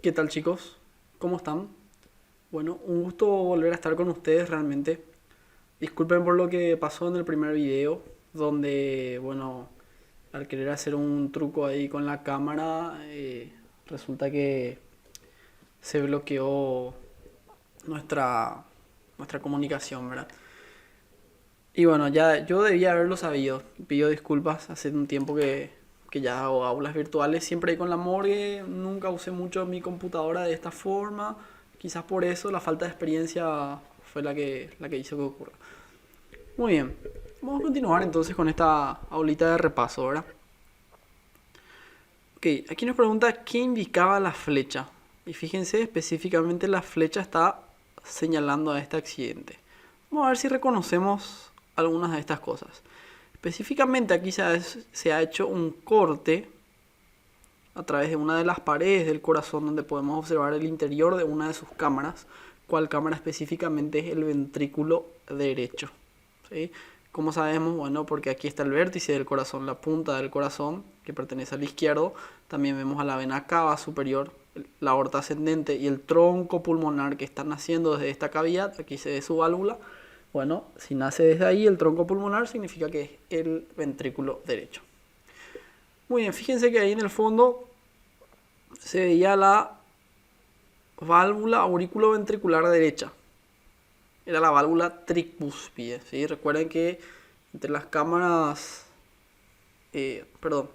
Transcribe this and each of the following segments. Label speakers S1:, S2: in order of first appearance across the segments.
S1: ¿Qué tal, chicos? ¿Cómo están? Bueno, un gusto volver a estar con ustedes realmente. Disculpen por lo que pasó en el primer video, donde, bueno, al querer hacer un truco ahí con la cámara, resulta que se bloqueó nuestra, nuestra comunicación, ¿verdad? Y bueno, ya yo debía haberlo sabido. Pido disculpas, hace un tiempo que ya hago aulas virtuales, siempre ahí con la morgue, nunca usé mucho mi computadora de esta forma. Quizás por eso la falta de experiencia fue la que hizo que ocurra. Muy bien, vamos a continuar entonces con esta aulita de repaso, ¿verdad? Ok, aquí nos pregunta qué indicaba la flecha. Y fíjense, específicamente la flecha está señalando a este accidente. Vamos a ver si reconocemos algunas de estas cosas. Específicamente aquí se ha hecho un corte a través de una de las paredes del corazón donde podemos observar el interior de una de sus cámaras. ¿Cuál cámara específicamente? Es el ventrículo derecho. ¿Sí? ¿Cómo sabemos? Bueno, porque aquí está el vértice del corazón, la punta del corazón que pertenece al izquierdo. También vemos a la vena cava superior, la aorta ascendente y el tronco pulmonar que están naciendo desde esta cavidad. Aquí se ve su válvula. Bueno, si nace desde ahí el tronco pulmonar significa que es el ventrículo derecho. Muy bien, fíjense que ahí en el fondo se veía la válvula auriculoventricular derecha. Era la válvula tricúspide, ¿sí? Recuerden que entre las cámaras, perdón,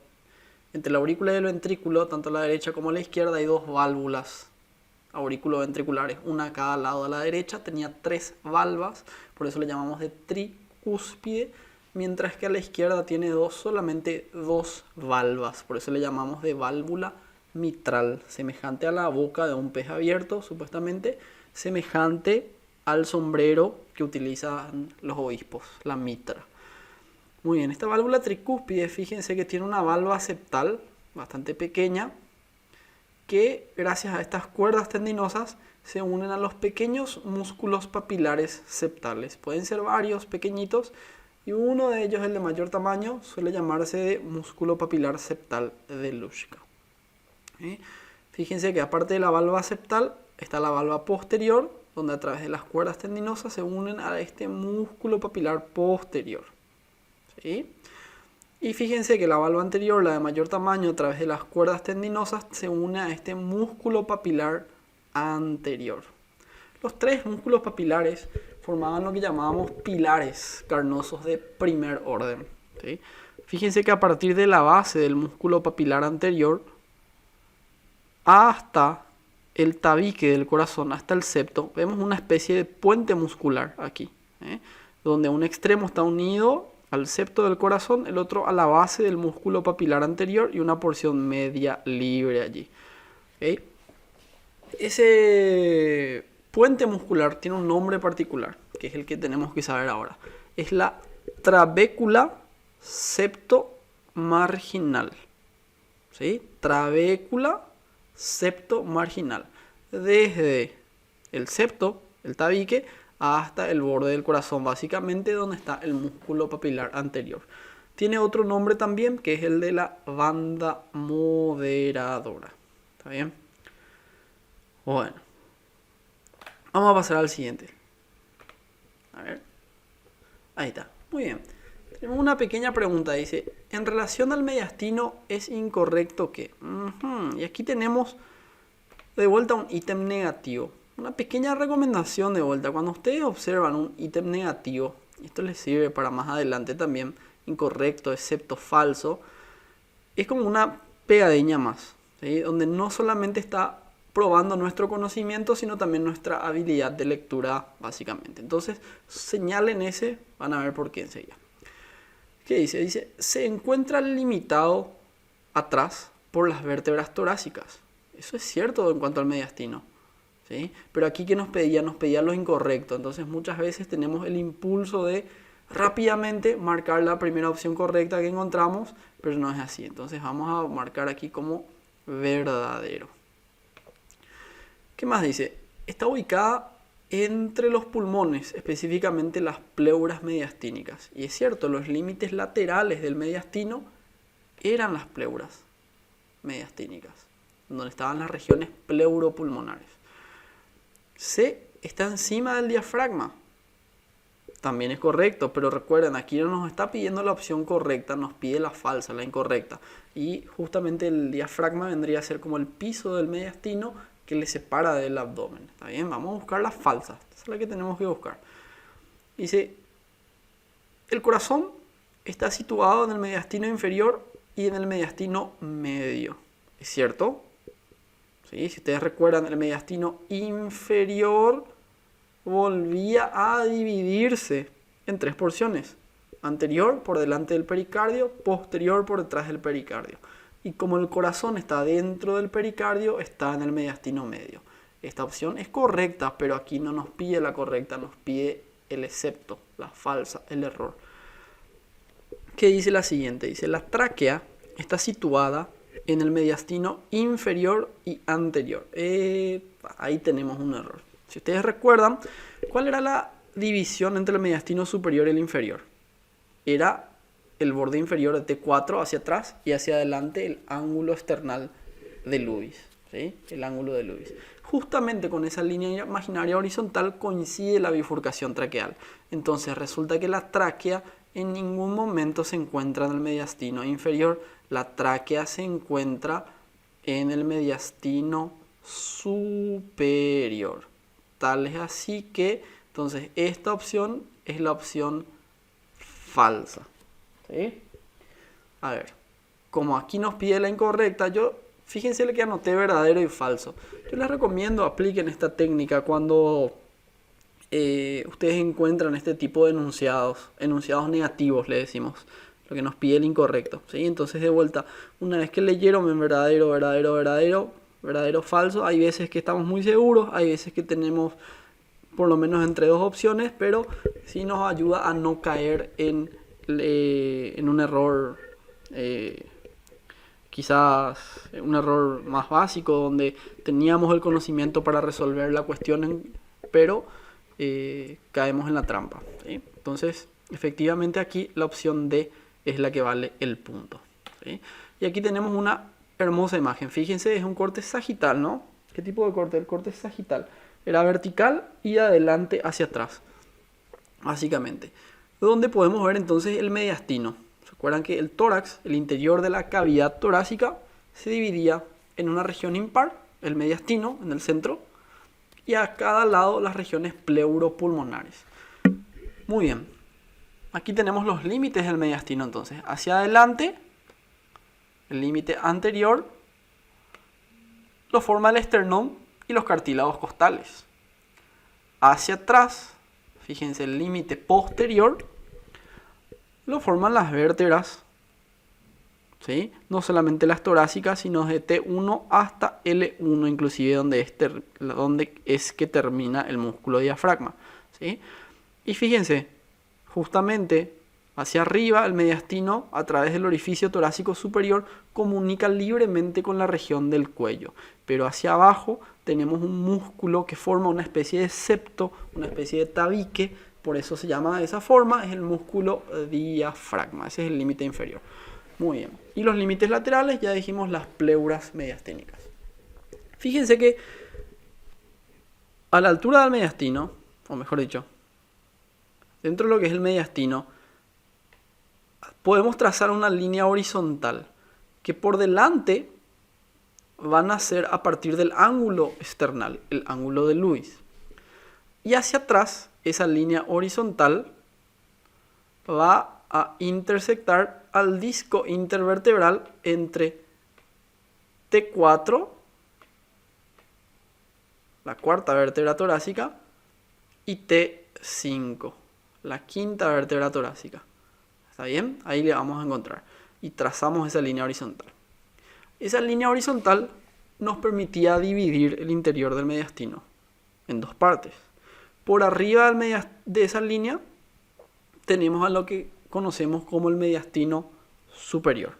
S1: entre la aurícula y el ventrículo, tanto a la derecha como a la izquierda, hay dos válvulas auriculoventriculares, una a cada lado. A la derecha tenía tres valvas, por eso le llamamos de tricúspide, mientras que a la izquierda tiene solamente dos valvas, por eso le llamamos de válvula mitral, semejante a la boca de un pez abierto, supuestamente, semejante al sombrero que utilizan los obispos, la mitra. Muy bien, esta válvula tricúspide, fíjense que tiene una valva septal bastante pequeña, que gracias a estas cuerdas tendinosas se unen a los pequeños músculos papilares septales. Pueden ser varios pequeñitos y uno de ellos, el de mayor tamaño, suele llamarse de músculo papilar septal de Luschka. Fíjense que aparte de la valva septal está la valva posterior, donde a través de las cuerdas tendinosas se unen a este músculo papilar posterior. ¿Sí? Y fíjense que la valva anterior, la de mayor tamaño, a través de las cuerdas tendinosas se une a este músculo papilar anterior. Los tres músculos papilares formaban lo que llamábamos pilares carnosos de primer orden. ¿Sí? Fíjense que a partir de la base del músculo papilar anterior hasta el tabique del corazón, hasta el septo, vemos una especie de puente muscular aquí, donde un extremo está unido al septo del corazón, el otro a la base del músculo papilar anterior y una porción media libre allí. ¿Okay? Ese puente muscular tiene un nombre particular, que es el que tenemos que saber ahora. Es la trabécula septomarginal. ¿Sí? Trabécula septomarginal. Desde el septo, el tabique, hasta el borde del corazón, básicamente donde está el músculo papilar anterior. Tiene otro nombre también, que es el de la banda moderadora. ¿Está bien? Bueno, vamos a pasar al siguiente. A ver. Ahí está. Muy bien. Tenemos una pequeña pregunta. Dice, en relación al mediastino, ¿es incorrecto que? Y aquí tenemos de vuelta un ítem negativo. Una pequeña recomendación de vuelta. Cuando ustedes observan un ítem negativo, esto les sirve para más adelante también, incorrecto, excepto falso, es como una pegadilla más, ¿sí? Donde no solamente está probando nuestro conocimiento, sino también nuestra habilidad de lectura, básicamente. Entonces, señalen ese, van a ver por qué enseguida. ¿Qué dice? Dice, se encuentra limitado atrás por las vértebras torácicas. Eso es cierto en cuanto al mediastino, ¿sí? Pero aquí que nos pedía lo incorrecto. Entonces muchas veces tenemos el impulso de rápidamente marcar la primera opción correcta que encontramos, pero no es así. Entonces vamos a marcar aquí como verdadero. ¿Qué más dice? Está ubicada entre los pulmones, específicamente las pleuras mediastínicas. Y es cierto, los límites laterales del mediastino eran las pleuras mediastínicas. donde estaban las regiones pleuropulmonares. C está encima del diafragma. También es correcto, pero recuerden, aquí no nos está pidiendo la opción correcta, nos pide la falsa, la incorrecta. Y justamente el diafragma vendría a ser como el piso del mediastino que le separa del abdomen. ¿Está bien? Vamos a buscar la falsa. Esa es la que tenemos que buscar. Dice, el corazón está situado en el mediastino inferior y en el mediastino medio. ¿Es cierto? ¿Sí? Si ustedes recuerdan, el mediastino inferior volvía a dividirse en 3 porciones. Anterior por delante del pericardio, posterior por detrás del pericardio. Y como el corazón está dentro del pericardio, está en el mediastino medio. Esta opción es correcta, pero aquí no nos pide la correcta, nos pide el excepto, la falsa, el error. ¿Qué dice la siguiente? Dice, la tráquea está situada en el mediastino inferior y anterior. Ahí tenemos un error. Si ustedes recuerdan, ¿cuál era la división entre el mediastino superior y el inferior? Era el borde inferior de T4 hacia atrás y hacia adelante el ángulo external de Lewis. ¿Sí? El ángulo de Lewis. Justamente con esa línea imaginaria horizontal coincide la bifurcación traqueal. Entonces resulta que la tráquea en ningún momento se encuentra en el mediastino inferior. La tráquea se encuentra en el mediastino superior. Tal es así que, entonces, esta opción es la opción falsa. ¿Sí? A ver, como aquí nos pide la incorrecta, fíjense lo que anoté verdadero y falso. Yo les recomiendo apliquen esta técnica cuando ustedes encuentran este tipo de enunciados negativos, le decimos, lo que nos pide el incorrecto. ¿Sí? Entonces, de vuelta, una vez que leyeron en verdadero, falso, hay veces que estamos muy seguros, hay veces que tenemos por lo menos entre 2 opciones, pero sí nos ayuda a no caer en un error, quizás un error más básico, donde teníamos el conocimiento para resolver la cuestión, pero caemos en la trampa. ¿Sí? Entonces, efectivamente aquí la opción D es la que vale el punto. ¿Sí? Y aquí tenemos una hermosa imagen. Fíjense, es un corte sagital, ¿no? ¿Qué tipo de corte? El corte sagital. Era vertical y de adelante hacia atrás, básicamente. Donde podemos ver entonces el mediastino. Recuerdan que el tórax, el interior de la cavidad torácica, se dividía en una región impar, el mediastino en el centro, y a cada lado las regiones pleuropulmonares. Muy bien. Aquí tenemos los límites del mediastino entonces. Hacia adelante, el límite anterior lo forma el esternón y los cartílagos costales. Hacia atrás, fíjense, el límite posterior lo forman las vértebras, ¿sí? No solamente las torácicas, sino de T1 hasta L1, inclusive donde es que termina el músculo diafragma, ¿sí? Y fíjense, justamente hacia arriba el mediastino, a través del orificio torácico superior, comunica libremente con la región del cuello. Pero hacia abajo tenemos un músculo que forma una especie de septo, una especie de tabique, por eso se llama de esa forma, es el músculo diafragma, ese es el límite inferior. Muy bien. Y los límites laterales, ya dijimos las pleuras mediastínicas. Fíjense que a la altura del mediastino, o mejor dicho, dentro de lo que es el mediastino, podemos trazar una línea horizontal que por delante van a ser a partir del ángulo external, el ángulo de Lewis. Y hacia atrás, esa línea horizontal va a intersectar al disco intervertebral entre T4, la cuarta vértebra torácica, y T5, la quinta vértebra torácica. ¿Está bien? Ahí le vamos a encontrar. Y trazamos esa línea horizontal. Esa línea horizontal nos permitía dividir el interior del mediastino en 2 partes. Por arriba de esa línea tenemos a lo que conocemos como el mediastino superior.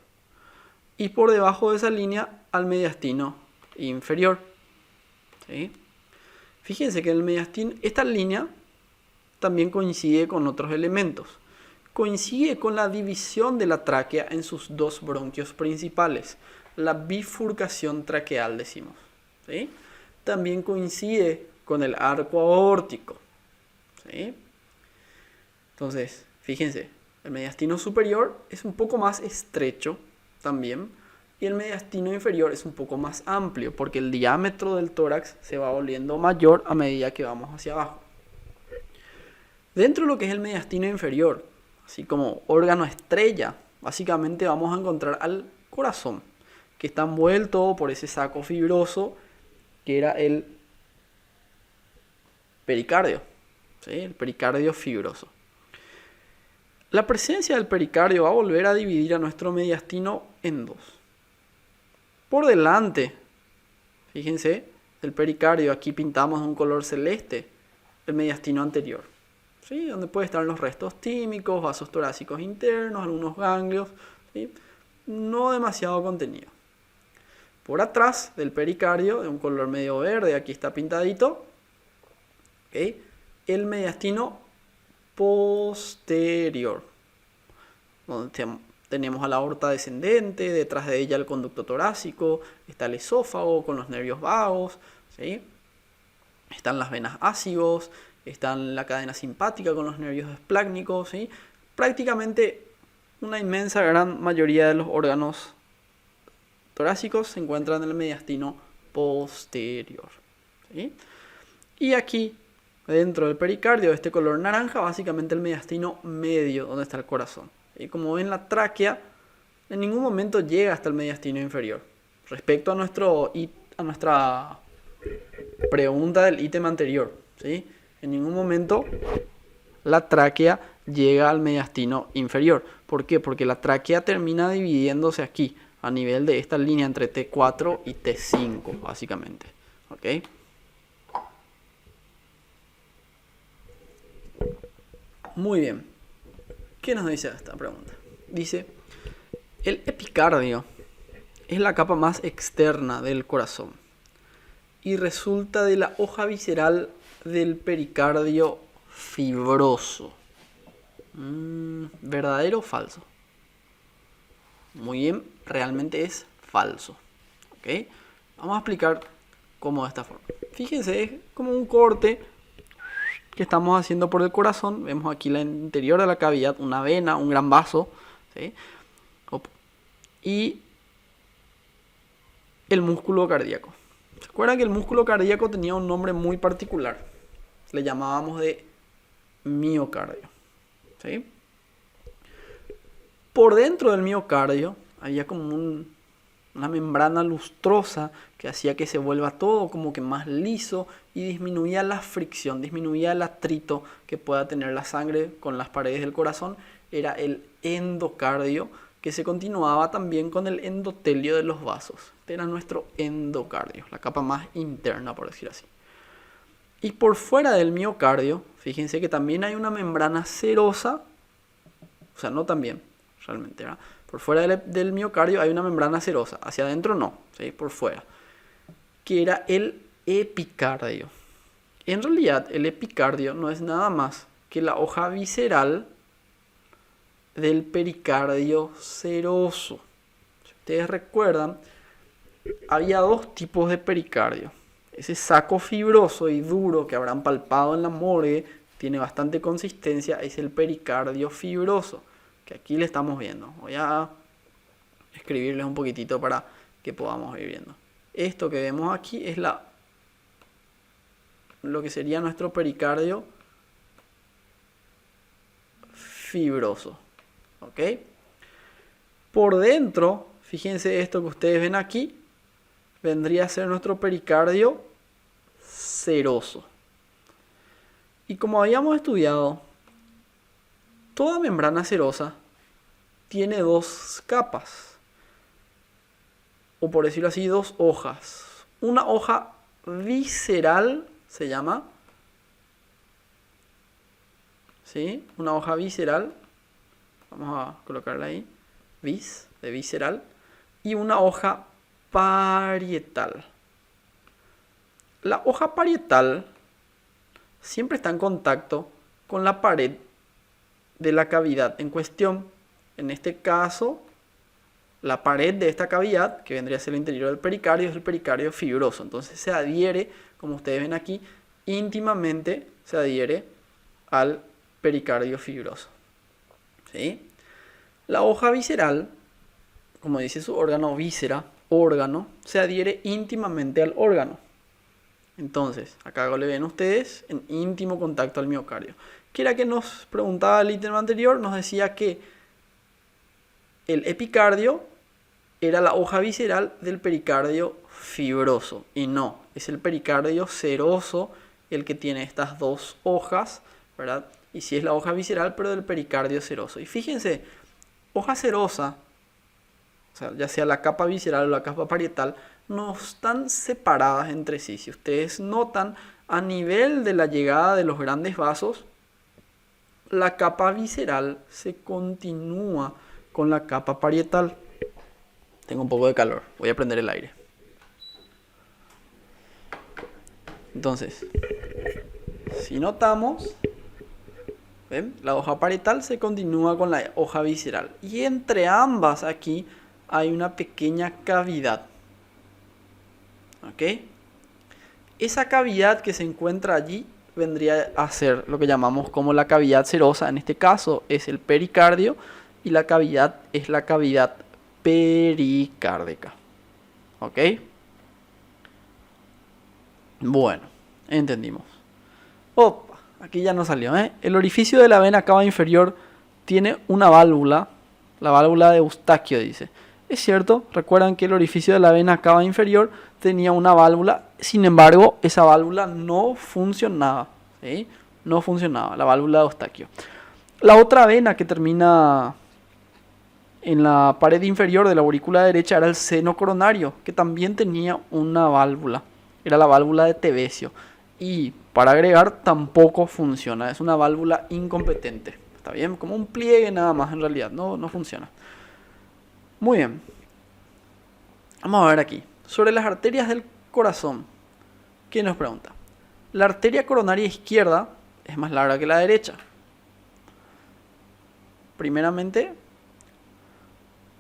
S1: Y por debajo de esa línea al mediastino inferior. ¿Sí? Fíjense que el mediastino, esta línea también coincide con otros elementos. Coincide con la división de la tráquea en sus 2 bronquios principales. la bifurcación traqueal, decimos, ¿sí? También coincide con el arco aórtico, ¿sí? Entonces, fíjense, el mediastino superior es un poco más estrecho también, y el mediastino inferior es un poco más amplio, porque el diámetro del tórax se va volviendo mayor a medida que vamos hacia abajo. Dentro de lo que es el mediastino inferior, así como órgano estrella, básicamente vamos a encontrar al corazón, que está envuelto por ese saco fibroso que era el pericardio, ¿sí? El pericardio fibroso. La presencia del pericardio va a volver a dividir a nuestro mediastino en dos. Por delante, fíjense, del pericardio, aquí pintamos un color celeste, el mediastino anterior, ¿sí? Donde puede estar los restos tímicos, vasos torácicos internos, algunos ganglios, ¿sí? No demasiado contenido. Por atrás del pericardio, de un color medio verde, aquí está pintadito, ¿okay? El mediastino posterior, donde tenemos a la aorta descendente, detrás de ella el conducto torácico, está el esófago con los nervios vagos, ¿sí? Están las venas ácigos, están la cadena simpática con los nervios esplácnicos, ¿sí? Prácticamente una inmensa gran mayoría de los órganos torácicos se encuentran en el mediastino posterior, ¿sí? Y aquí, dentro del pericardio, de este color naranja, básicamente el mediastino medio, donde está el corazón. Y como ven, la tráquea en ningún momento llega hasta el mediastino inferior. Respecto a nuestra pregunta del ítem anterior, ¿sí? En ningún momento la tráquea llega al mediastino inferior. ¿Por qué? Porque la tráquea termina dividiéndose aquí, a nivel de esta línea entre T4 y T5, básicamente. ¿Ok? Muy bien. ¿Qué nos dice esta pregunta? Dice, el epicardio es la capa más externa del corazón y resulta de la hoja visceral del pericardio fibroso. ¿Verdadero o falso? Muy bien, realmente es falso. ¿Ok? Vamos a explicar cómo de esta forma. Fíjense, es como un corte que estamos haciendo por el corazón. Vemos aquí el interior de la cavidad, una vena, un gran vaso, ¿sí? Y el músculo cardíaco. ¿Se acuerdan que el músculo cardíaco tenía un nombre muy particular? Le llamábamos de miocardio, ¿sí? Por dentro del miocardio había como una membrana lustrosa que hacía que se vuelva todo como que más liso y disminuía la fricción, disminuía el atrito que pueda tener la sangre con las paredes del corazón. Era el endocardio, que se continuaba también con el endotelio de los vasos. Este era nuestro endocardio, la capa más interna, por decir así. Y por fuera del miocardio, fíjense que también hay una membrana serosa, o sea, no también, realmente, ¿verdad? Por fuera del miocardio hay una membrana serosa, hacia adentro no, ¿sí? Por fuera, que era el epicardio. En realidad, el epicardio no es nada más que la hoja visceral del pericardio seroso. Si ustedes recuerdan, había dos tipos de pericardio. Ese saco fibroso y duro que habrán palpado en la morgue, tiene bastante consistencia, es el pericardio fibroso, que aquí le estamos viendo. Voy a escribirles un poquitito para que podamos ir viendo. Esto que vemos aquí es lo que sería nuestro pericardio fibroso. ¿Ok? Por dentro, fíjense esto que ustedes ven aquí, vendría a ser nuestro pericardio seroso. Y como habíamos estudiado, toda membrana serosa tiene dos capas, o por decirlo así, dos hojas. Una hoja visceral se llama, ¿sí? Una hoja visceral, vamos a colocarla ahí, de visceral, y una hoja parietal. La hoja parietal siempre está en contacto con la pared de la cavidad en cuestión. En este caso la pared de esta cavidad, que vendría a ser el interior del pericardio, es el pericardio fibroso. Entonces se adhiere, como ustedes ven aquí, íntimamente se adhiere al pericardio fibroso. ¿Sí? La hoja visceral, como dice su órgano, víscera, órgano, se adhiere íntimamente al órgano. Entonces, acá le ven ustedes en íntimo contacto al miocardio. ¿Qué era que nos preguntaba el ítem anterior? Nos decía que el epicardio era la hoja visceral del pericardio fibroso. Y no, es el pericardio seroso el que tiene estas dos hojas, ¿verdad? Y sí es la hoja visceral, pero del pericardio seroso. Y fíjense, hoja serosa, o sea, ya sea la capa visceral o la capa parietal, no están separadas entre sí. Si ustedes notan, a nivel de la llegada de los grandes vasos, la capa visceral se continúa con la capa parietal. Tengo un poco de calor, voy a prender el aire. Entonces, si notamos, ¿ven? La hoja parietal se continúa con la hoja visceral. Y entre ambas aquí hay una pequeña cavidad. ¿Ok? Esa cavidad que se encuentra allí vendría a ser lo que llamamos como la cavidad serosa. En este caso es el pericardio y la cavidad es la cavidad pericárdica. ¿Ok? Bueno, entendimos. Opa, aquí ya no salió, ¿eh? El orificio de la vena cava inferior tiene una válvula, la válvula de Eustaquio dice. Es cierto, recuerdan que el orificio de la vena cava inferior tenía una válvula, sin embargo, esa válvula no funcionaba, ¿sí? No funcionaba, la válvula de Eustaquio. La otra vena que termina en la pared inferior de la aurícula derecha era el seno coronario, que también tenía una válvula, era la válvula de Tevesio. Y para agregar, tampoco funciona, es una válvula incompetente, ¿está bien? Como un pliegue nada más en realidad, no funciona. Muy bien, vamos a ver aquí, sobre las arterias del corazón. ¿Quién nos pregunta? La arteria coronaria izquierda es más larga que la derecha. Primeramente,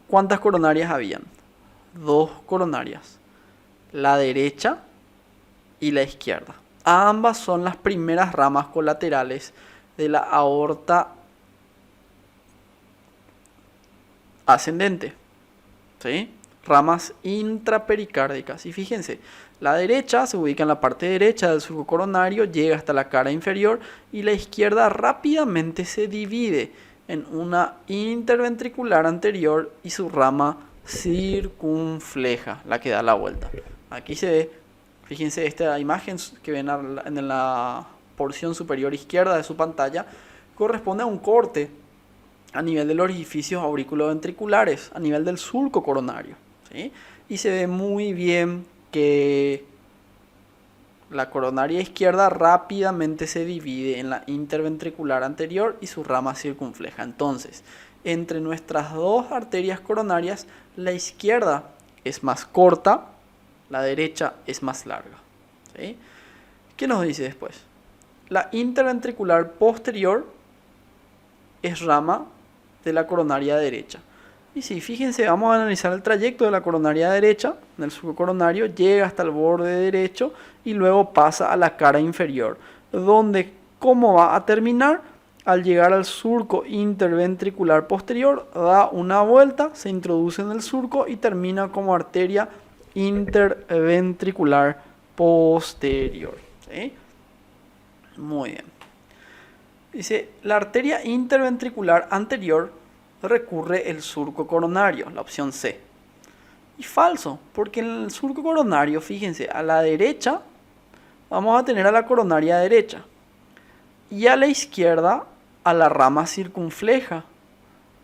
S1: ¿cuántas coronarias habían? 2 coronarias, la derecha y la izquierda. Ambas son las primeras ramas colaterales de la aorta ascendente, ¿sí? Ramas intrapericárdicas. Y fíjense, la derecha se ubica en la parte derecha del surco coronario, llega hasta la cara inferior, y la izquierda rápidamente se divide en una interventricular anterior y su rama circunfleja, la que da la vuelta. Aquí se ve, fíjense esta imagen que ven en la porción superior izquierda de su pantalla, corresponde a un corte a nivel de los orificios auriculoventriculares, a nivel del surco coronario, ¿sí? Y se ve muy bien que la coronaria izquierda rápidamente se divide en la interventricular anterior y su rama circunfleja. Entonces, entre nuestras dos arterias coronarias, la izquierda es más corta, la derecha es más larga, ¿sí? ¿Qué nos dice después? La interventricular posterior es rama de la coronaria derecha. Y sí, fíjense, vamos a analizar el trayecto de la coronaria derecha, del surco coronario, llega hasta el borde derecho y luego pasa a la cara inferior, donde, ¿cómo va a terminar? Al llegar al surco interventricular posterior, da una vuelta, se introduce en el surco y termina como arteria interventricular posterior, ¿sí? Muy bien. Dice, la arteria interventricular anterior recurre el surco coronario, la opción C. Y falso, porque en el surco coronario, fíjense, a la derecha vamos a tener a la coronaria derecha y a la izquierda a la rama circunfleja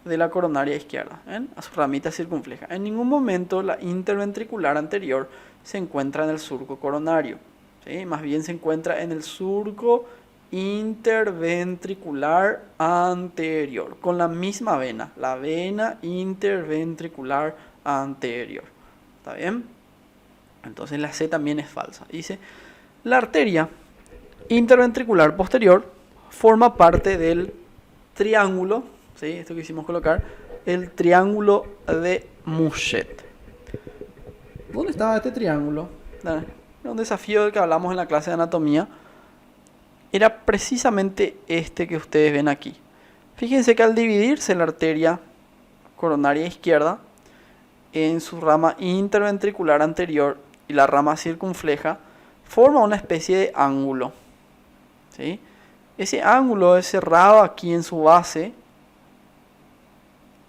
S1: de la coronaria izquierda, ¿ven? A su ramita circunfleja. En ningún momento la interventricular anterior se encuentra en el surco coronario, ¿sí? Más bien se encuentra en el surco interventricular anterior, con la misma vena, la vena interventricular anterior. ¿Está bien? Entonces la C también es falsa. Dice, la arteria interventricular posterior forma parte del triángulo, ¿sí? Esto que hicimos colocar, el triángulo de Mouchet. ¿Dónde estaba este triángulo? Era un desafío del que hablamos en la clase de anatomía. Era precisamente este que ustedes ven aquí. Fíjense que al dividirse la arteria coronaria izquierda en su rama interventricular anterior y la rama circunfleja, forma una especie de ángulo, ¿sí? Ese ángulo es cerrado aquí en su base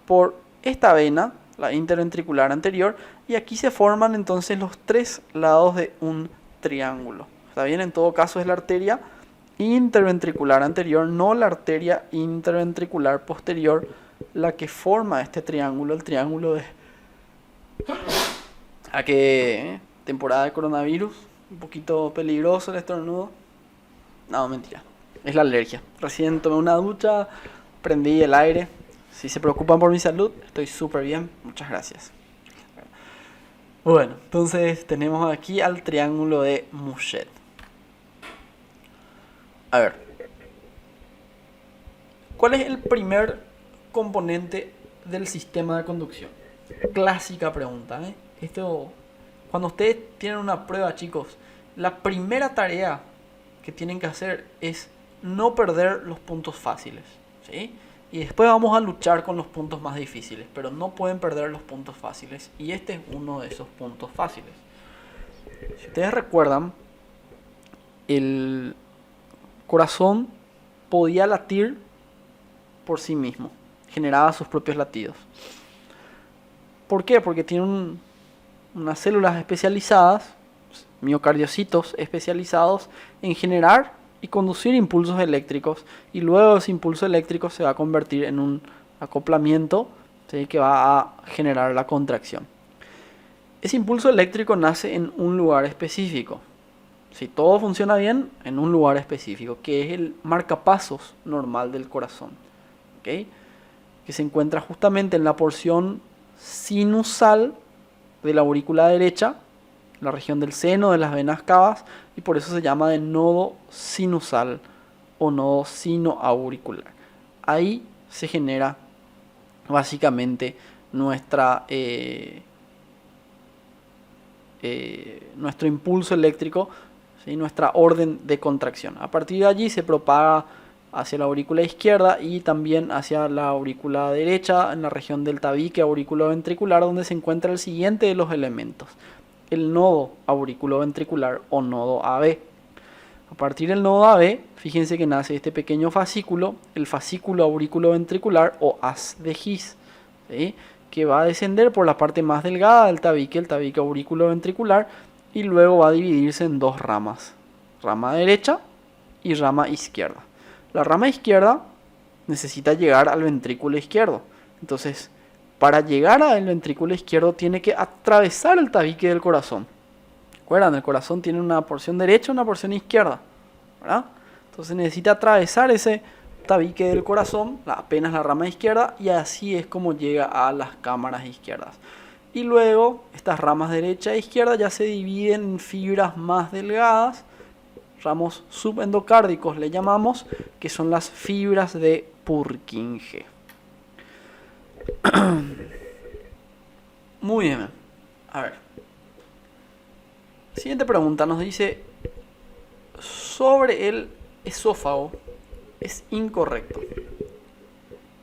S1: por esta vena, la interventricular anterior, y aquí se forman entonces los tres lados de un triángulo. ¿Está bien? En todo caso es la arteria interventricular anterior, no la arteria interventricular posterior, la que forma este triángulo, el triángulo de... ¿A qué? Temporada de coronavirus, un poquito peligroso el estornudo. No, mentira, es la alergia. Recién tomé una ducha, prendí el aire. Si se preocupan por mi salud, estoy súper bien, muchas gracias. Bueno, entonces tenemos aquí al triángulo de Mouchet. A ver, ¿cuál es el primer componente del sistema de conducción? Clásica pregunta, ¿eh? Esto, cuando ustedes tienen una prueba, chicos, la primera tarea que tienen que hacer es no perder los puntos fáciles, ¿sí? Y después vamos a luchar con los puntos más difíciles, pero no pueden perder los puntos fáciles. Y este es uno de esos puntos fáciles. Si ustedes recuerdan, el corazón podía latir por sí mismo, generaba sus propios latidos. ¿Por qué? Porque tiene unas células especializadas, miocardiocitos especializados en generar y conducir impulsos eléctricos, y luego ese impulso eléctrico se va a convertir en un acoplamiento, ¿sí?, que va a generar la contracción. Ese impulso eléctrico nace en un lugar específico. Si todo funciona bien, en un lugar específico, que es el marcapasos normal del corazón, ¿okay?, que se encuentra justamente en la porción sinusal de la aurícula derecha, la región del seno de las venas cavas, y por eso se llama de nodo sinusal o nodo sinoauricular. Ahí se genera básicamente nuestro impulso eléctrico, ¿sí?, nuestra orden de contracción. A partir de allí se propaga hacia la aurícula izquierda y también hacia la aurícula derecha, en la región del tabique auriculoventricular, donde se encuentra el siguiente de los elementos, el nodo auriculoventricular o nodo AB. A partir del nodo AB, fíjense que nace este pequeño fascículo, el fascículo auriculoventricular o haz de His, ¿sí?, que va a descender por la parte más delgada del tabique, el tabique auriculoventricular, y luego va a dividirse en dos ramas, rama derecha y rama izquierda. La rama izquierda necesita llegar al ventrículo izquierdo. Entonces, para llegar al ventrículo izquierdo tiene que atravesar el tabique del corazón. ¿Recuerdan? El corazón tiene una porción derecha y una porción izquierda, ¿verdad? Entonces necesita atravesar ese tabique del corazón, apenas la rama izquierda, y así es como llega a las cámaras izquierdas. Y luego estas ramas derecha e izquierda ya se dividen en fibras más delgadas, ramos subendocárdicos le llamamos, que son las fibras de Purkinje. Muy bien. A ver. Siguiente pregunta nos dice: sobre el esófago es incorrecto.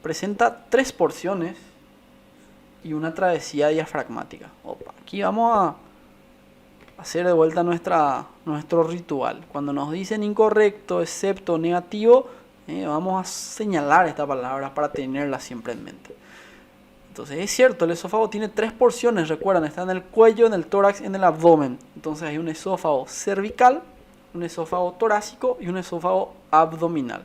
S1: Presenta 3 porciones y una travesía diafragmática. Opa, aquí vamos a hacer de vuelta nuestro ritual. Cuando nos dicen incorrecto, excepto, negativo, vamos a señalar esta palabra para tenerla siempre en mente. Entonces es cierto, el esófago tiene 3 porciones, recuerdan, está en el cuello, en el tórax, en el abdomen. Entonces hay un esófago cervical, un esófago torácico y un esófago abdominal.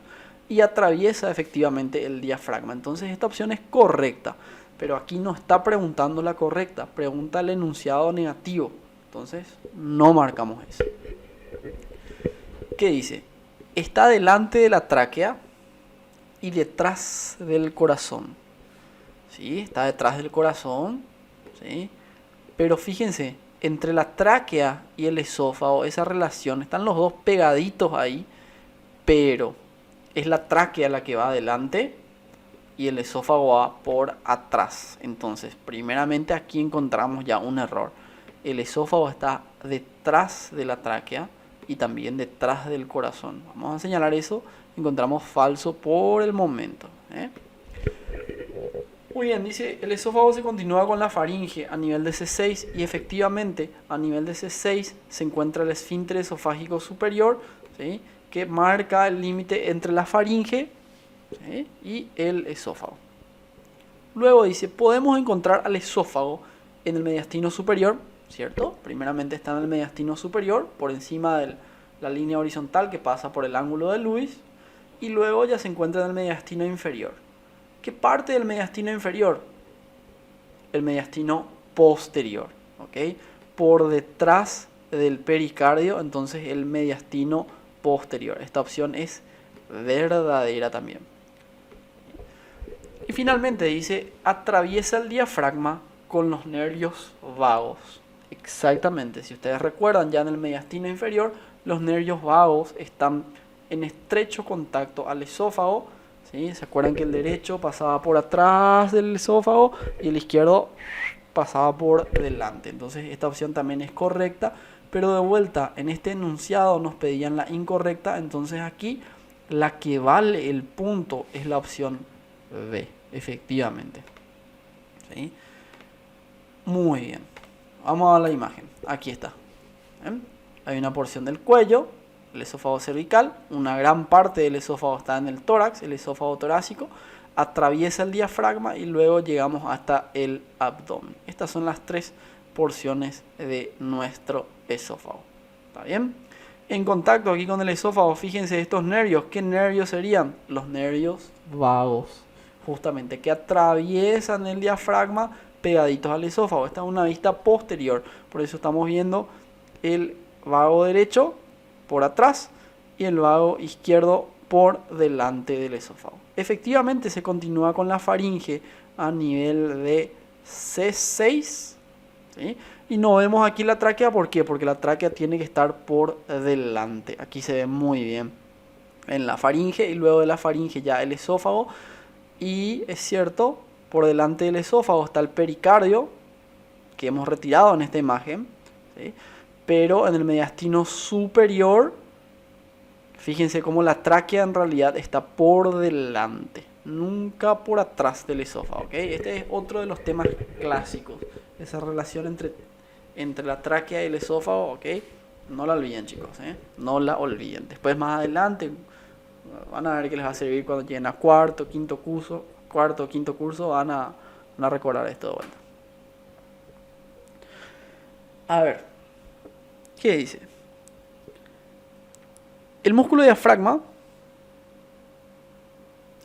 S1: Y atraviesa efectivamente el diafragma. Entonces esta opción es correcta, pero aquí no está preguntando la correcta, pregunta el enunciado negativo. Entonces no marcamos eso. ¿Qué dice? Está delante de la tráquea y detrás del corazón. ¿Sí? Está detrás del corazón, ¿sí? Pero fíjense, entre la tráquea y el esófago, esa relación, están los dos pegaditos ahí, pero es la tráquea la que va adelante y el esófago va por atrás. Entonces, primeramente aquí encontramos ya un error. El esófago está detrás de la tráquea y también detrás del corazón. Vamos a señalar eso. Encontramos falso por el momento. Muy bien, dice, el esófago se continúa con la faringe a nivel de C6 y efectivamente a nivel de C6 se encuentra el esfínter esofágico superior, ¿sí?, que marca el límite entre la faringe, ¿sí?, y el esófago. Luego dice, podemos encontrar al esófago en el mediastino superior, ¿cierto? Primeramente está en el mediastino superior, por encima de la línea horizontal que pasa por el ángulo de Lewis, y luego ya se encuentra en el mediastino inferior. ¿Qué parte del mediastino inferior? El mediastino posterior, ¿ok? Por detrás del pericardio, entonces el mediastino posterior. Esta opción es verdadera también. Y finalmente dice, atraviesa el diafragma con los nervios vagos. Exactamente, si ustedes recuerdan, ya en el mediastino inferior, los nervios vagos están en estrecho contacto al esófago, ¿sí? ¿Se acuerdan que el derecho pasaba por atrás del esófago y el izquierdo pasaba por delante? Entonces esta opción también es correcta, pero de vuelta, en este enunciado nos pedían la incorrecta, entonces aquí la que vale el punto es la opción B, efectivamente. ¿Sí? Muy bien, vamos a la imagen, aquí está. ¿Ven? Hay una porción del cuello, el esófago cervical, una gran parte del esófago está en el tórax, el esófago torácico, atraviesa el diafragma y luego llegamos hasta el abdomen. Estas son las tres porciones de nuestro esófago. ¿Está bien? En contacto aquí con el esófago, fíjense estos nervios. ¿Qué nervios serían? Los nervios vagos, justamente, que atraviesan el diafragma pegaditos al esófago. Esta es una vista posterior, por eso estamos viendo el vago derecho por atrás y el vago izquierdo por delante del esófago. Efectivamente se continúa con la faringe a nivel de C6, ¿sí? Y no vemos aquí la tráquea, ¿por qué? Porque la tráquea tiene que estar por delante. Aquí se ve muy bien en la faringe y luego de la faringe ya el esófago. Y es cierto, por delante del esófago está el pericardio, que hemos retirado en esta imagen, ¿sí? Pero en el mediastino superior, fíjense cómo la tráquea en realidad está por delante, nunca por atrás del esófago, ¿ok? Este es otro de los temas clásicos, esa relación entre la tráquea y el esófago, ¿ok? No la olviden, chicos, ¿eh? No la olviden. Después más adelante van a ver que les va a servir cuando lleguen a cuarto o quinto curso, van a recordar esto de vuelta. A ver, ¿qué dice? El músculo diafragma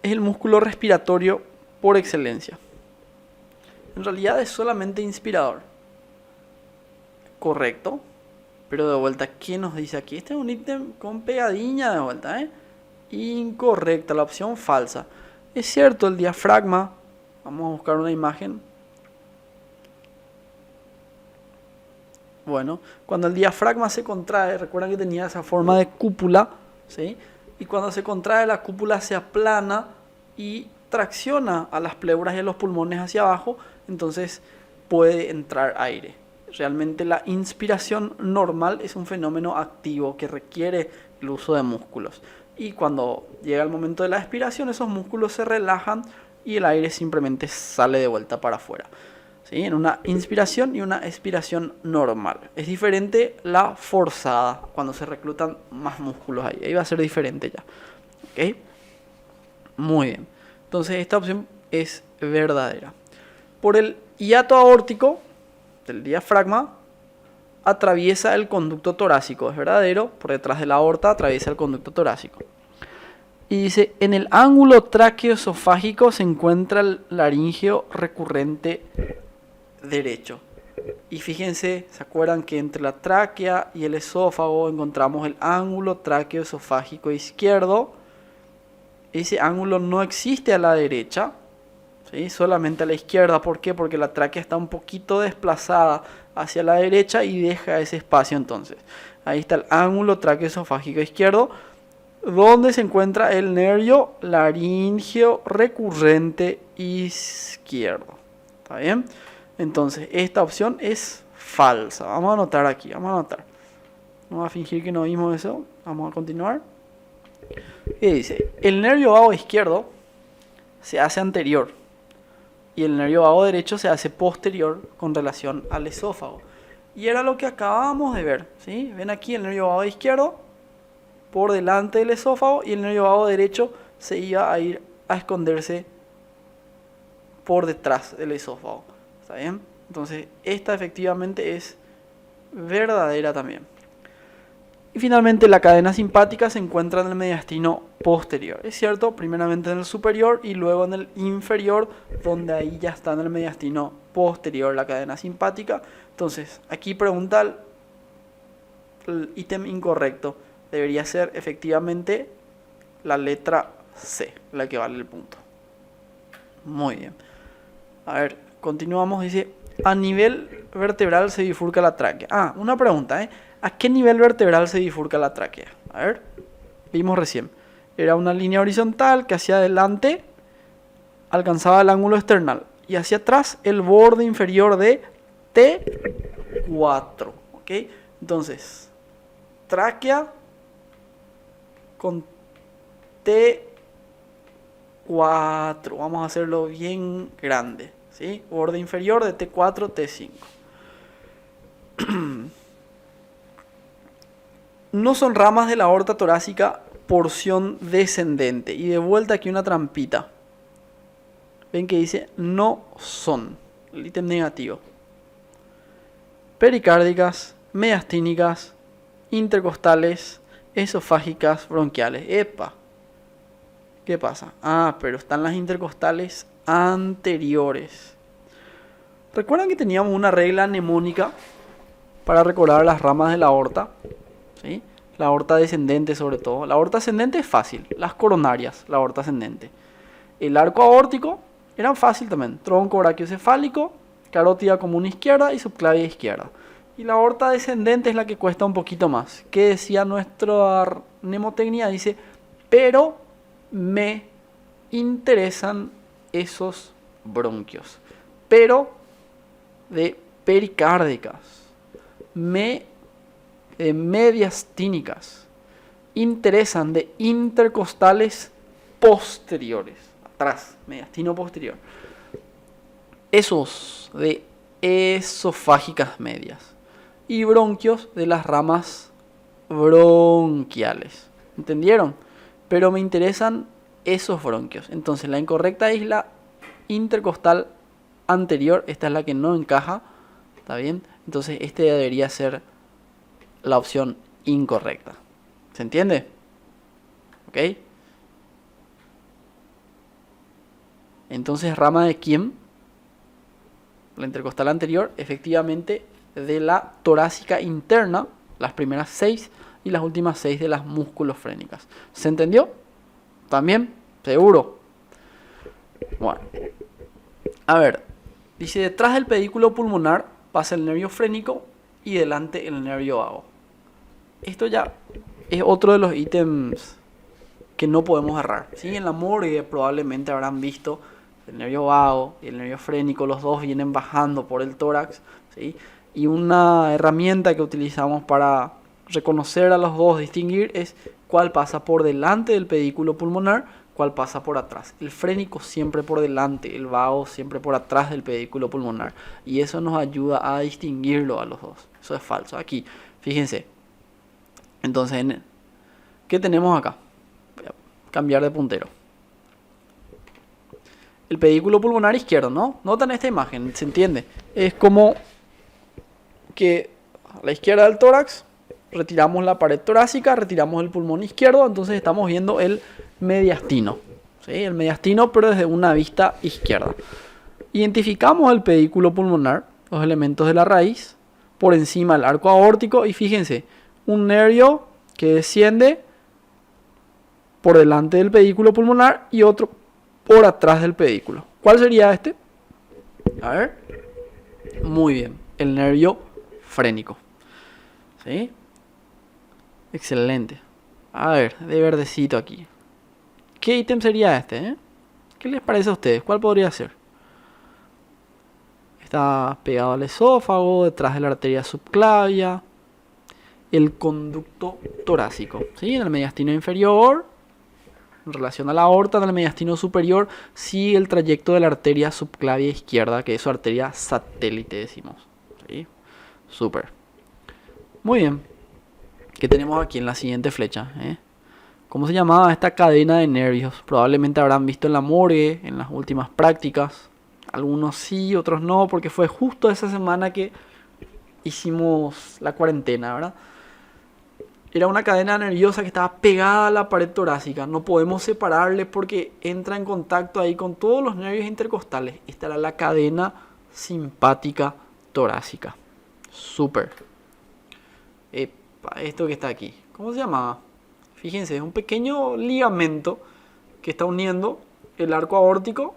S1: es el músculo respiratorio por excelencia. En realidad es solamente inspirador. Correcto. Pero de vuelta, ¿qué nos dice aquí? Este es un ítem con pegadilla de vuelta, ¿eh? Incorrecta, la opción falsa. Es cierto, el diafragma, vamos a buscar una imagen. Bueno, cuando el diafragma se contrae, recuerdan que tenía esa forma de cúpula, ¿sí? Y cuando se contrae, la cúpula se aplana y tracciona a las pleuras y a los pulmones hacia abajo, entonces puede entrar aire. Realmente la inspiración normal es un fenómeno activo que requiere el uso de músculos. Y cuando llega el momento de la expiración, esos músculos se relajan y el aire simplemente sale de vuelta para afuera. ¿Sí? En una inspiración y una expiración normal. Es diferente la forzada, cuando se reclutan más músculos ahí. Ahí va a ser diferente ya. ¿Ok? Muy bien. Entonces esta opción es verdadera. Por el hiato aórtico del diafragma atraviesa el conducto torácico. Es verdadero. Por detrás de la aorta atraviesa el conducto torácico. Y dice, en el ángulo tráqueo-esofágico se encuentra el laríngeo recurrente derecho. Y fíjense, ¿se acuerdan que entre la tráquea y el esófago encontramos el ángulo tráqueo-esofágico izquierdo? Ese ángulo no existe a la derecha, ¿sí? Solamente a la izquierda. ¿Por qué? Porque la tráquea está un poquito desplazada hacia la derecha y deja ese espacio entonces. Ahí está el ángulo tráqueo-esofágico izquierdo. donde se encuentra el nervio laríngeo recurrente izquierdo. ¿Está bien? Entonces, esta opción es falsa. Vamos a anotar aquí, vamos a anotar. Vamos a fingir que no vimos eso. Vamos a continuar. Y dice, el nervio vago izquierdo se hace anterior y el nervio vago derecho se hace posterior con relación al esófago. Y era lo que acabamos de ver, ¿sí? Ven aquí el nervio vago izquierdo por delante del esófago y el nervio vago derecho se iba a ir a esconderse por detrás del esófago. ¿Está bien? Entonces, esta efectivamente es verdadera también. Y finalmente, la cadena simpática se encuentra en el mediastino posterior. Es cierto, primeramente en el superior y luego en el inferior, donde ahí ya está en el mediastino posterior la cadena simpática. Entonces, aquí pregunta el ítem incorrecto. Debería ser efectivamente la letra C, la que vale el punto. Muy bien. A ver, continuamos. Dice, a nivel vertebral se bifurca la tráquea. Una pregunta, ¿a qué nivel vertebral se bifurca la tráquea? A ver, vimos recién. Era una línea horizontal que hacia adelante alcanzaba el ángulo external y hacia atrás el borde inferior de T4. ¿Ok? Entonces, tráquea con T4. Vamos a hacerlo bien grande, ¿sí? Borde inferior de T4, T5. No son ramas de la aorta torácica porción descendente. Y de vuelta aquí una trampita. Ven que dice no son. El ítem negativo. Pericárdicas, mediastínicas, intercostales, esofágicas, bronquiales. ¡Epa! ¿Qué pasa? Pero están las intercostales anteriores. ¿Recuerdan que teníamos una regla mnemónica para recordar las ramas de la aorta? ¿Sí? La aorta descendente sobre todo. La aorta ascendente es fácil. Las coronarias, la aorta ascendente. El arco aórtico era fácil también. Tronco brachiocefálico, carótida común izquierda y subclavia izquierda. Y la aorta descendente es la que cuesta un poquito más. ¿Qué decía nuestra mnemotecnia? Dice, pero me interesan esos bronquios. Pero de pericárdicas. Mediastínicas. Interesan de intercostales posteriores. Atrás, mediastino posterior. Esos de esofágicas medias. Y bronquios de las ramas bronquiales. ¿Entendieron? Pero me interesan esos bronquios. Entonces la incorrecta es la intercostal anterior. Esta es la que no encaja. ¿Está bien? Entonces este debería ser la opción incorrecta. ¿Se entiende? ¿Ok? Entonces, ¿rama de quién? La intercostal anterior, efectivamente, de la torácica interna, las primeras 6 y las últimas 6 de las musculofrénicas. ¿Se entendió? ¿También? ¿Seguro? Bueno. A ver, dice, detrás del pedículo pulmonar pasa el nervio frénico y delante el nervio vago. Esto ya es otro de los ítems que no podemos errar. ¿Sí? En la morgue probablemente habrán visto el nervio vago y el nervio frénico, los dos vienen bajando por el tórax, ¿sí? Y una herramienta que utilizamos para reconocer a los dos, distinguir, es cuál pasa por delante del pedículo pulmonar, cuál pasa por atrás. El frénico siempre por delante, el vago siempre por atrás del pedículo pulmonar. Y eso nos ayuda a distinguirlo a los dos. Eso es falso. Aquí, fíjense. Entonces, ¿qué tenemos acá? Voy a cambiar de puntero. El pedículo pulmonar izquierdo, ¿no? Notan esta imagen, ¿se entiende? Es como que a la izquierda del tórax retiramos la pared torácica, retiramos el pulmón izquierdo, entonces estamos viendo el mediastino, ¿sí? El mediastino, pero desde una vista izquierda. Identificamos el pedículo pulmonar, los elementos de la raíz, por encima del arco aórtico y fíjense, un nervio que desciende por delante del pedículo pulmonar y otro por atrás del pedículo. ¿Cuál sería este? A ver. Muy bien. El nervio frénico. ¿Sí? Excelente. A ver, de verdecito aquí. ¿Qué ítem sería este, ¿Qué les parece a ustedes? ¿Cuál podría ser? Está pegado al esófago, detrás de la arteria subclavia. El conducto torácico, ¿sí? En el mediastino inferior, en relación a la aorta, en el mediastino superior, sigue el trayecto de la arteria subclavia izquierda, que es su arteria satélite, decimos. ¿Sí? Súper. Muy bien. ¿Qué tenemos aquí en la siguiente flecha? ¿Cómo se llamaba esta cadena de nervios? Probablemente habrán visto en la morgue, en las últimas prácticas. Algunos sí, otros no, porque fue justo esa semana que hicimos la cuarentena, ¿verdad? Era una cadena nerviosa que estaba pegada a la pared torácica. No podemos separarle porque entra en contacto ahí con todos los nervios intercostales. Esta era la cadena simpática torácica. Súper. Esto que está aquí. ¿Cómo se llamaba? Fíjense, es un pequeño ligamento que está uniendo el arco aórtico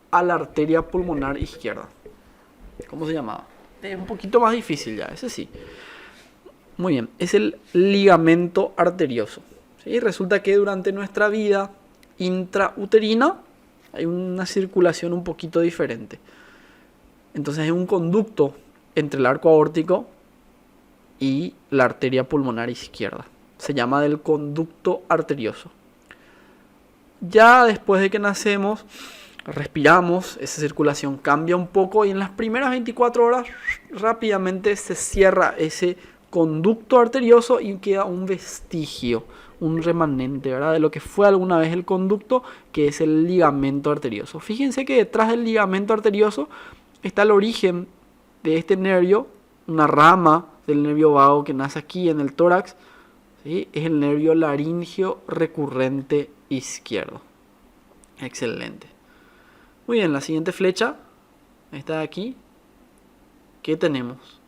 S1: a la arteria pulmonar izquierda. ¿Cómo se llamaba? Es un poquito más difícil ya, ese sí. Muy bien, es el ligamento arterioso. ¿Sí? Resulta que durante nuestra vida intrauterina hay una circulación un poquito diferente. Entonces hay un conducto entre el arco aórtico y la arteria pulmonar izquierda. Se llama del conducto arterioso. Ya después de que nacemos, respiramos, esa circulación cambia un poco y en las primeras 24 horas rápidamente se cierra ese conducto arterioso y queda un vestigio, un remanente, ¿verdad? De lo que fue alguna vez el conducto, que es el ligamento arterioso. Fíjense que detrás del ligamento arterioso está el origen de este nervio, una rama del nervio vago que nace aquí en el tórax, ¿sí? Es el nervio laringio recurrente izquierdo. Excelente. Muy bien, la siguiente flecha, esta de aquí, ¿qué tenemos?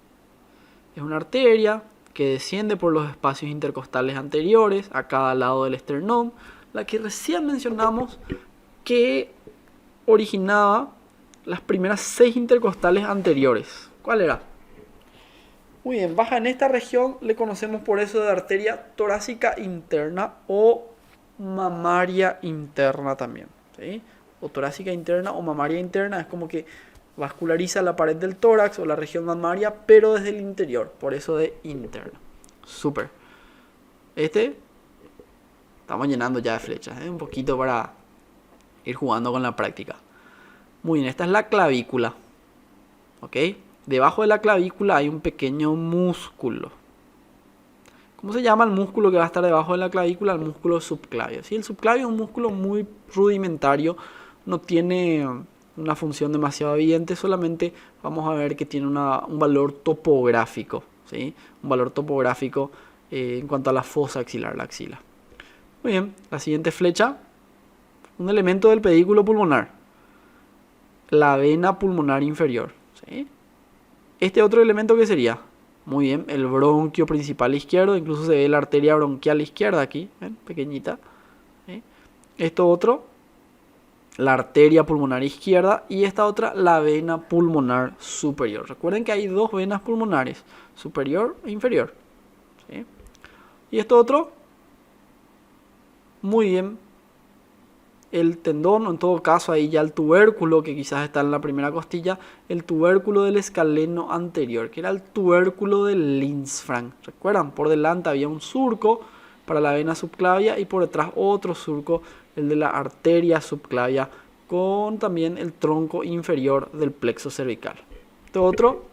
S1: Es una arteria que desciende por los espacios intercostales anteriores a cada lado del esternón, la que recién mencionamos que originaba las primeras 6 intercostales anteriores. ¿Cuál era? Muy bien, baja en esta región, le conocemos por eso de arteria torácica interna o mamaria interna también, ¿sí? O torácica interna o mamaria interna, es como que vasculariza la pared del tórax o la región mamaria, pero desde el interior, por eso de interna. Súper. Estamos llenando ya de flechas, un poquito para ir jugando con la práctica. Muy bien, esta es la clavícula, ¿ok? Debajo de la clavícula hay un pequeño músculo. ¿Cómo se llama el músculo que va a estar debajo de la clavícula? El músculo subclavio. ¿Sí? El subclavio es un músculo muy rudimentario, no tiene una función demasiado evidente, solamente vamos a ver que tiene un valor topográfico, ¿sí? Un valor topográfico en cuanto a la fosa axilar, la axila. Muy bien, la siguiente flecha, un elemento del pedículo pulmonar, la vena pulmonar inferior, ¿sí? Este otro elemento, ¿qué sería? Muy bien, el bronquio principal izquierdo, incluso se ve la arteria bronquial izquierda aquí, ¿ven? Pequeñita, ¿sí? Esto otro, la arteria pulmonar izquierda, y esta otra, la vena pulmonar superior. Recuerden que hay dos venas pulmonares, superior e inferior, ¿sí? Y esto otro, muy bien, el tendón, o en todo caso ahí ya el tubérculo, que quizás está en la primera costilla, el tubérculo del escaleno anterior, que era el tubérculo del Lindsfrank. ¿Recuerdan? Por delante había un surco para la vena subclavia y por detrás otro surco, el de la arteria subclavia, con también el tronco inferior del plexo cervical. Esto otro,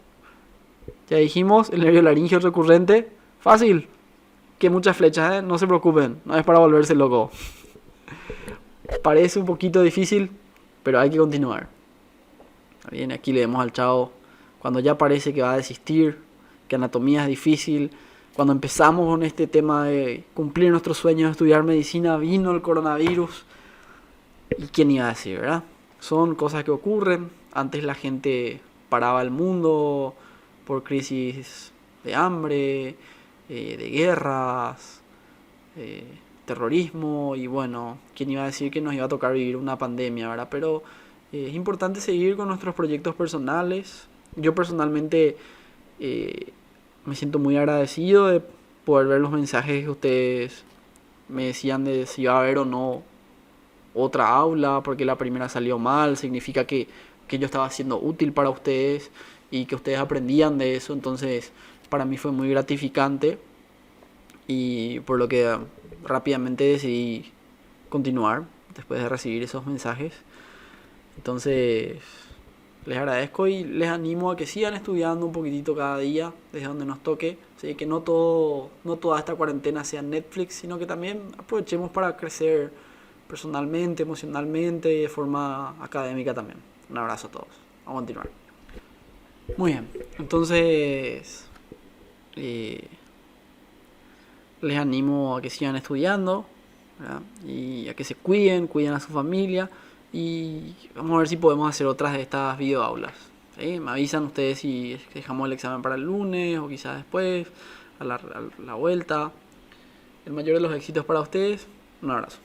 S1: ya dijimos, el nervio laringio recurrente, fácil, que muchas flechas, no se preocupen, no es para volverse loco. Parece un poquito difícil, pero hay que continuar. Bien, aquí le demos al chavo cuando ya parece que va a desistir, que anatomía es difícil. Cuando empezamos con este tema de cumplir nuestros sueños de estudiar medicina, vino el coronavirus. ¿Y quién iba a decir, verdad? Son cosas que ocurren. Antes la gente paraba el mundo por crisis de hambre, de guerras, terrorismo, y bueno, quién iba a decir que nos iba a tocar vivir una pandemia, ¿verdad? Pero es importante seguir con nuestros proyectos personales. Yo personalmente me siento muy agradecido de poder ver los mensajes que ustedes me decían de si iba a haber o no otra aula, porque la primera salió mal, significa que yo estaba siendo útil para ustedes y que ustedes aprendían de eso. Entonces para mí fue muy gratificante y por lo que rápidamente decidí continuar después de recibir esos mensajes. Entonces les agradezco y les animo a que sigan estudiando un poquitito cada día desde donde nos toque. ¿Sí? Que no toda esta cuarentena sea Netflix, sino que también aprovechemos para crecer personalmente, emocionalmente y de forma académica también. Un abrazo a todos. Vamos a continuar. Muy bien, entonces eh, les animo a que sigan estudiando, ¿verdad? Y a que se cuiden a su familia y vamos a ver si podemos hacer otras de estas videoaulas. ¿Sí? Me avisan ustedes si dejamos el examen para el lunes o quizás después, a la vuelta. El mayor de los éxitos para ustedes. Un abrazo.